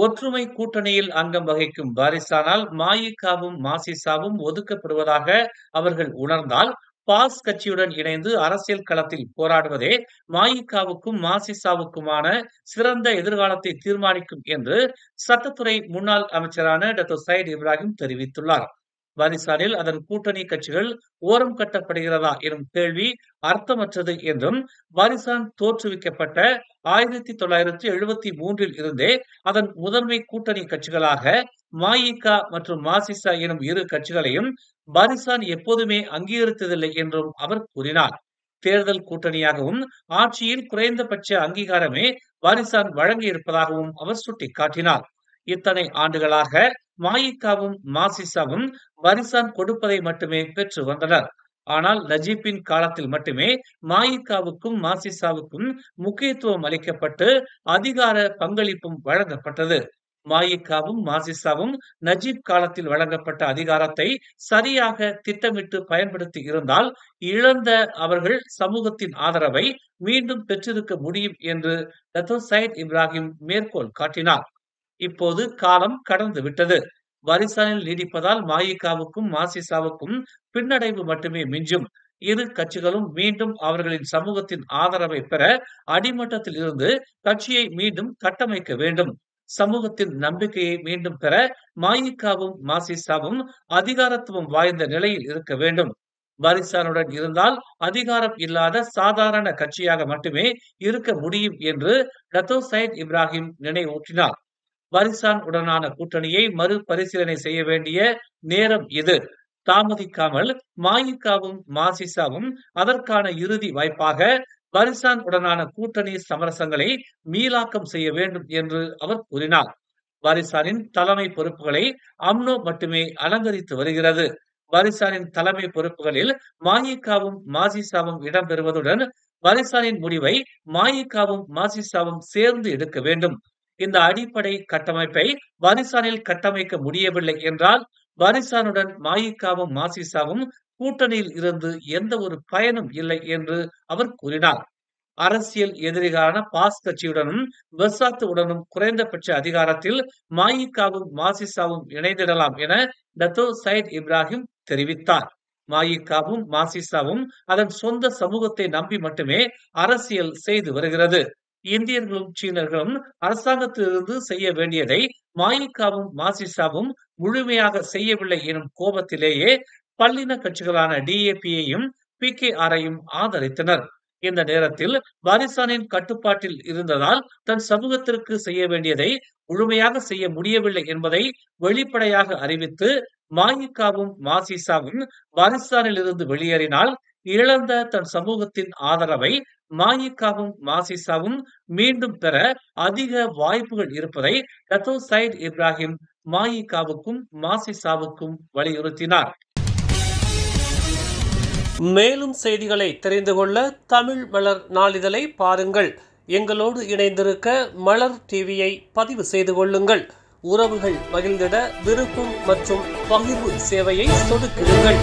ஒற்றுமை கூட்டணியில் அங்கம் வகிக்கும் பாரிசானால் மஇகவும் மசிசவும் ஒதுக்கப்படுவதாக அவர்கள் உணர்ந்தால் பாஸ் கட்சியுடன் இணைந்து அரசியல் களத்தில் போராடுவதே மஇகவுக்கும் மசிசவுக்குமான சிறந்த எதிர்காலத்தை தீர்மானிக்கும் என்று சட்டத்துறை முன்னாள் அமைச்சரான டாக்டர் சையத் இப்ராஹிம் தெரிவித்துள்ளார். பாரிசானில் அதன் கூட்டணி கட்சிகள் ஓரம் கட்டப்படுகிறதா எனும் கேள்வி அர்த்தமற்றது என்றும், பாரிசான் தோற்றுவிக்கப்பட்ட 1973 இருந்தே அதன் முதன்மை கூட்டணி கட்சிகளாக மஇக மற்றும் மசிச எனும் இரு கட்சிகளையும் பாரிசான் எப்போதுமே அங்கீகரித்ததில்லை என்றும் அவர் கூறினார். தேர்தல் கூட்டணியாகவும் ஆட்சியில் குறைந்தபட்ச அங்கீகாரமே பாரிசான் வழங்கியிருப்பதாகவும் அவர் சுட்டிக்காட்டினார். இத்தனை ஆண்டுகளாக மஇகவும் மசிசவும் பாரிசான் கொடுப்பதை மட்டுமே பெற்று வந்தனர். ஆனால் நஜீப்பின் காலத்தில் மட்டுமே மஇகவுக்கும் மசிசவுக்கும் முக்கியத்துவம் அளிக்கப்பட்டு அதிகார பங்களிப்பும் வழங்கப்பட்டது. மஇகவும் மசிசவும் நஜீப் காலத்தில் வழங்கப்பட்ட அதிகாரத்தை சரியாக திட்டமிட்டு பயன்படுத்தி இருந்தால் இழந்த அவர்கள் சமூகத்தின் ஆதரவை மீண்டும் பெற்றிருக்க முடியும் என்று டாக்டர் சையத் இப்ராஹிம் மேற்கோள் காட்டினார். இப்போது காலம் கடந்து விட்டது. பாரிசானில் நீடிப்பதால் மஇகவுக்கும் மசிசவுக்கும் பின்னடைவு மட்டுமே மிஞ்சும். இரு கட்சிகளும் மீண்டும் அவர்களின் சமூகத்தின் ஆதரவை பெற அடிமட்டத்தில் இருந்து கட்சியை மீண்டும் கட்டமைக்க வேண்டும். சமூகத்தின் நம்பிக்கையை மீண்டும் பெற மஇகவும் மசிசவும் அதிகாரத்துவம் வாய்ந்த நிலையில் இருக்க வேண்டும். பாரிசானுடன் இருந்தால் அதிகாரம் இல்லாத சாதாரண கட்சியாக மட்டுமே இருக்க முடியும் என்று டாக்டர் சையத் இப்ராஹிம் நினைவூட்டினார். பாரிசான் உடனான கூட்டணியை மறுபரிசீலனை செய்ய வேண்டிய நேரம் இது. தாமதிக்காமல் மஇகவும் மசிசவும் அதற்கான இறுதி வாய்ப்பாக பாரிசான் உடனான கூட்டணி சமரசங்களை மீளாக்கம் செய்ய வேண்டும் என்று அவர் கூறினார். பாரிசானின் தலைமை பொறுப்புகளை அம்னோ மட்டுமே அலங்கரித்து வருகிறது. பாரிசானின் தலைமை பொறுப்புகளில் மஇகவும் மசிசவும் இடம்பெறுவதுடன் பாரிசானின் முடிவை மஇகவும் மசிசவும் சேர்ந்து எடுக்க வேண்டும். இந்த அடிப்படை கட்டமைப்பை பாரிசானில் கட்டமைக்க முடியவில்லை என்றால் பாரிசானுடன் மஇகவும் மசிசவும் கூட்டணியில் இருந்து எந்த ஒரு பயனும் இல்லை என்று அவர் கூறினார். அரசியல் எதிரிகளான பாஸ் கட்சியுடனும் பெர்சாத்துடனும் குறைந்தபட்ச அதிகாரத்தில் மஇகவும் மசிசவும் இணைந்திடலாம் என டாக்டர் சையத் இப்ராஹிம் தெரிவித்தார். மஇகவும் மசிசவும் அதன் சொந்த சமூகத்தை நம்பி மட்டுமே அரசியல் செய்து வருகிறது. இந்தியர்களும் சீனர்களும் அரசாங்கத்திலிருந்து செய்ய வேண்டியதை மஇகவும் மசிசவும் முழுமையாக செய்யவில்லை எனும் கோபத்திலேயே பல்லின கட்சிகளான டிஏபியையும் பிகேஆரையும் ஆதரித்தனர். இந்த நேரத்தில் பாரிசானின் கட்டுப்பாட்டில் இருந்ததால் தன் சமூகத்திற்கு செய்ய வேண்டியதை முழுமையாக செய்ய முடியவில்லை என்பதை வெளிப்படையாக அறிவித்து மஇகவும் மசிசவும் பாரிசானில் இருந்து வெளியேறினால் இழந்த தன் சமூகத்தின் ஆதரவை மஇகவும் மசிசவும் மீண்டும் பெற அதிக வாய்ப்புகள் இருப்பதை டாக்டர் சையத் இப்ராஹிம் மஇகவுக்கும் மசிசவுக்கும் வலியுறுத்தினார். மேலும் செய்திகளை தெரிந்து கொள்ள தமிழ் மலர் நாளிதழை பாருங்கள். எங்களோடு இணைந்திருக்க மலர் டிவியை பதிவு செய்து கொள்ளுங்கள். உறவுகள் மகிழ்ந்திட விருப்பம் மற்றும் பகிர்வு சேவையை சொடுக்கிடுங்கள்.